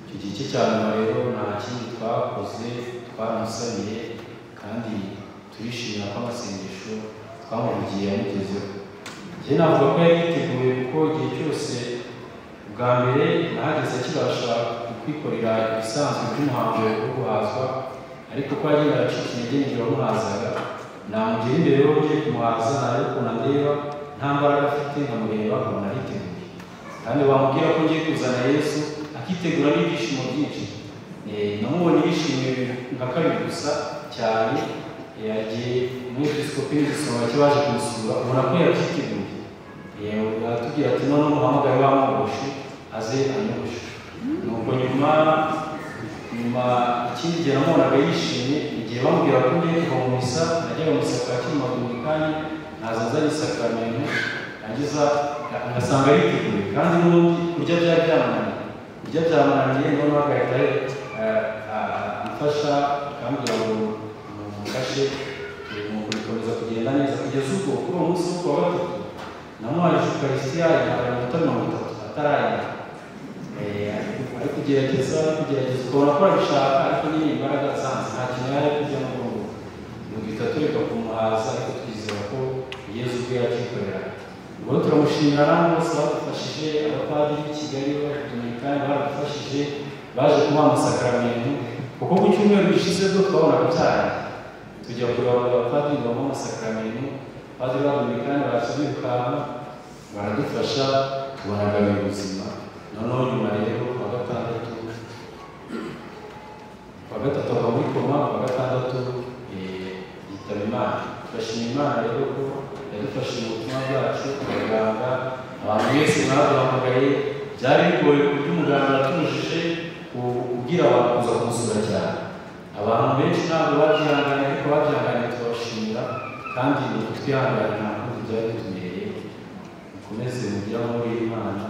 icyo gice cya nyuma rero nta kindi twakoze, twaramusabiye kandi turishimira ko amasengesho twamuvugiye yamugezeho. Njye navuga ko yari yiteguye kuko igihe cyose bwa mbere nahageze akibasha kwikorera ibisanzwe by'umuhango wo guhazwa, ariko ko yagiye aracika intege n'igihe wamuhazaga, namugira imbere yo ugiye kumuhaza narebe ukuntu andeba nta mbaraga afite nkamureba nkabona ariteguye, kandi wamubwira ko ngiye kuzana Yesu akitegura n'ibyishimo byinshi. Namubonye yishimiye nka kabiri gusa cyane, yagiye muri Episcopi Gisonga kibaje kumusura ubona ko yabyiteguye. Aratubwira ati none umuhamagare wamugoshe aze anyogoshe. Nuko nyuma ikindi gihe namubonaga yishimye igihe bamubwira ko ngiye kuva mu misa, najyaga mu isaka akiri mu Dominikani, naza nzanye isakaramentu ageza ngasanga yiteguye, kandi n'ubundi kurya byari byamunaniye, noneho agahita amfasha akambwira ngo mumufashe mu gukomeza kugenda neza kugeza ubwo kuri uwo munsi wo kuwa gatatu namuhaje Eucharistia imara iminota 30 atarayira. Ari kugerageza ukabona ko arabishaka, ariko nyine imbaraga zanze nta kintu yari kujya mu rugo, duhita tureka kumuhaza, ariko twizera ko Yesu ubwe yakikorera. Ubwo turamushimira abantu bose badufashije, abapadiri b'i Kigali b'Abadominikani baradufashije, baje kumuha amasakaramentu, kuko ku cyumweru gishize bwo twabonaga byarangiye tujya kureba abapadiri bamuha amasakaramentu, abapadiri b'Abadominikani baza birukanka baradufasha, tubonagabiye ubuzima. Noneho nyuma rero kuwa gatatu ava muri koma, kuwa gatandatu yitaba Imana. Turashima Imana rero ko yadufashije mu butumwa bwacu, abaganga, abantu bose mwaduhamagaye. Byari bigoye ku buryo umuganga yatujije kubwira abantu kuza kumusura cyane. Abantu benshi ntabwo babyihanganye, ariko babyihanganye turabashimira, kandi ni ukutwihanganira ntabwo byari bitumereye. Mukomeze mugire amahoro y'Imana.